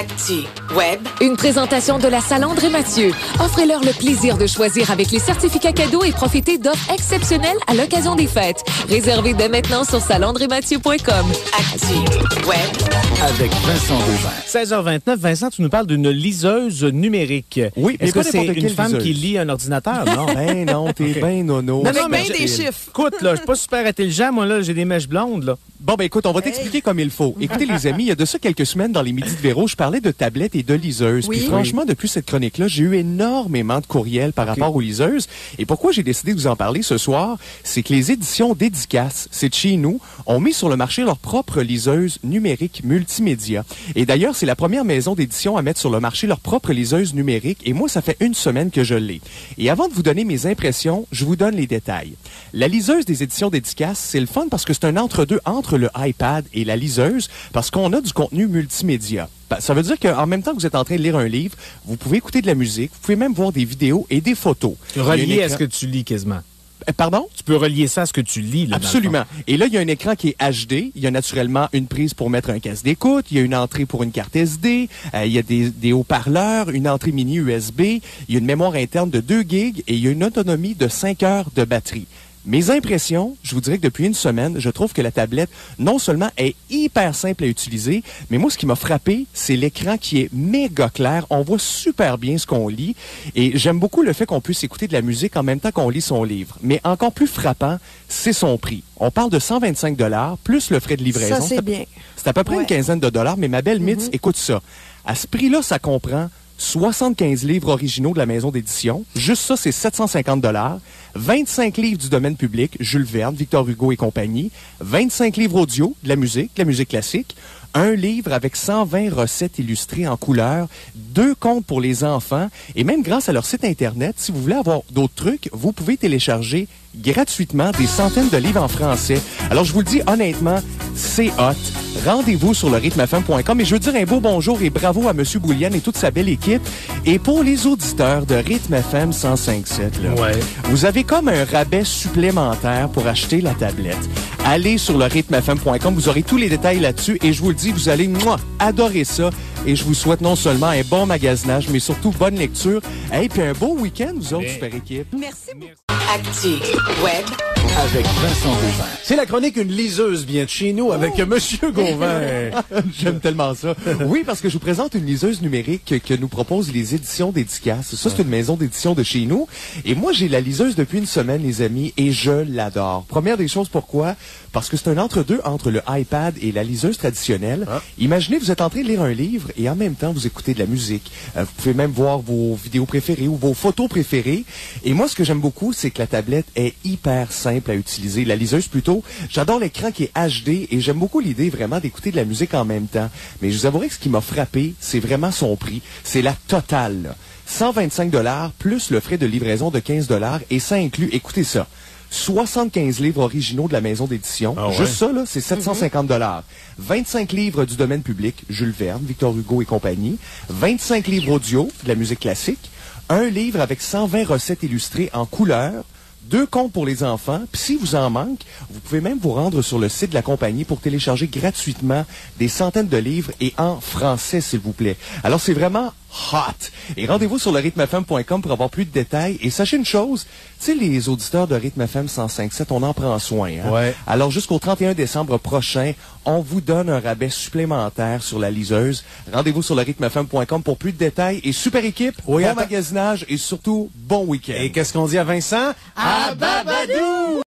Actu Web. Une présentation de la Salandre et Mathieu. Offrez-leur le plaisir de choisir avec les certificats cadeaux et profitez d'offres exceptionnelles à l'occasion des fêtes. Réservez dès maintenant sur salandreetmathieu.com. Actu Web. Avec Vincent Devain. 16h29, Vincent, tu nous parles d'une liseuse numérique. Oui, Est-ce mais que pas c'est n'importe une quelle femme liseuse. qui lit un ordinateur? Non. Ben non, t'es ben nono. Non, mais mais des chiffres. Écoute, là, je suis pas super intelligent. Moi, là, j'ai des mèches blondes, là. Bon, ben écoute, on va t'expliquer comme il faut. Écoutez, les amis, il y a de ça quelques semaines dans les Midis de Véro, je parlais de tablettes et de liseuses. Oui. Puis franchement, depuis cette chronique-là, j'ai eu énormément de courriels par rapport aux liseuses. Et pourquoi j'ai décidé de vous en parler ce soir, c'est que les éditions Dédicaces, c'est de chez nous, ont mis sur le marché leur propre liseuse numérique multimédia. Et d'ailleurs, c'est la première maison d'édition à mettre sur le marché leur propre liseuse numérique. Et moi, ça fait une semaine que je l'ai. Et avant de vous donner mes impressions, je vous donne les détails. La liseuse des éditions Dédicaces, c'est le fun parce que c'est un entre-deux entre le iPad et la liseuse, parce qu'on a du contenu multimédia. Ça veut dire qu'en même temps que vous êtes en train de lire un livre, vous pouvez écouter de la musique, vous pouvez même voir des vidéos et des photos. Relié à ce que tu lis quasiment. Pardon? Tu peux relier ça à ce que tu lis, là. Absolument. Et là, il y a un écran qui est HD. Il y a naturellement une prise pour mettre un casque d'écoute. Il y a une entrée pour une carte SD. Il y a des haut-parleurs, une entrée mini USB. Il y a une mémoire interne de 2 gigs et il y a une autonomie de 5 heures de batterie. Mes impressions, je vous dirais que depuis une semaine, je trouve que la tablette, non seulement est hyper simple à utiliser, mais moi, ce qui m'a frappé, c'est l'écran qui est méga clair. On voit super bien ce qu'on lit. Et j'aime beaucoup le fait qu'on puisse écouter de la musique en même temps qu'on lit son livre. Mais encore plus frappant, c'est son prix. On parle de 125 $ plus le frais de livraison. Ça, c'est bien. C'est à peu près une quinzaine de dollars, mais ma belle Mitz, écoute ça. À ce prix-là, ça comprend 75 livres originaux de la maison d'édition. Juste ça, c'est 750 $. 25 livres du domaine public, Jules Verne, Victor Hugo et compagnie. 25 livres audio, de la musique classique. Un livre avec 120 recettes illustrées en couleur, 2 contes pour les enfants, et même grâce à leur site Internet, si vous voulez avoir d'autres trucs, vous pouvez télécharger gratuitement des centaines de livres en français. Alors, je vous le dis honnêtement, c'est hot. Rendez-vous sur le rythmefm.com et je veux dire un beau bonjour et bravo à M. Boulian et toute sa belle équipe. Et pour les auditeurs de Rythme FM 105.7, là, vous avez comme un rabais supplémentaire pour acheter la tablette. Allez sur le rythmefm.com, vous aurez tous les détails là-dessus et je vous le dis, vous allez adorer ça. Et je vous souhaite non seulement un bon magasinage, mais surtout bonne lecture. Et puis un beau week-end, vous autres, super équipe. Merci beaucoup. Actu Web. Avec Vincent Devain. C'est la chronique Une liseuse vient de chez nous avec Monsieur Gauvin. J'aime tellement ça. Oui, parce que je vous présente une liseuse numérique que nous proposent les éditions Dédicaces. Ça, c'est une maison d'édition de chez nous. Et moi, j'ai la liseuse depuis une semaine, les amis, et je l'adore. Première des choses, pourquoi? Parce que c'est un entre-deux entre le iPad et la liseuse traditionnelle. Imaginez, vous êtes en train de lire un livre et en même temps, vous écoutez de la musique. Vous pouvez même voir vos vidéos préférées ou vos photos préférées. Et moi, ce que j'aime beaucoup, c'est que la tablette est hyper simple à utiliser. La liseuse, plutôt, j'adore l'écran qui est HD et j'aime beaucoup l'idée vraiment d'écouter de la musique en même temps. Mais je vous avouerai que ce qui m'a frappé, c'est vraiment son prix. C'est la totale, là. 125 $ plus le frais de livraison de 15 $ et ça inclut, écoutez ça, 75 livres originaux de la maison d'édition. Juste ça, là, c'est 750 $. 25 livres du domaine public, Jules Verne, Victor Hugo et compagnie. 25 livres audio, de la musique classique. Un livre avec 120 recettes illustrées en couleur. 2 contes pour les enfants. Puis si vous en manque, vous pouvez même vous rendre sur le site de la compagnie pour télécharger gratuitement des centaines de livres et en français, s'il vous plaît. Alors, c'est vraiment hot. Et rendez-vous sur le rythmefm.com pour avoir plus de détails. Et sachez une chose, tu sais, les auditeurs de Rythme FM 105.7, on en prend soin. Hein? Ouais. Alors, jusqu'au 31 décembre prochain, on vous donne un rabais supplémentaire sur la liseuse. Rendez-vous sur le rythmefm.com pour plus de détails. Et super équipe, bon magasinage et surtout, bon week-end. Et qu'est-ce qu'on dit à Vincent? À Babadou!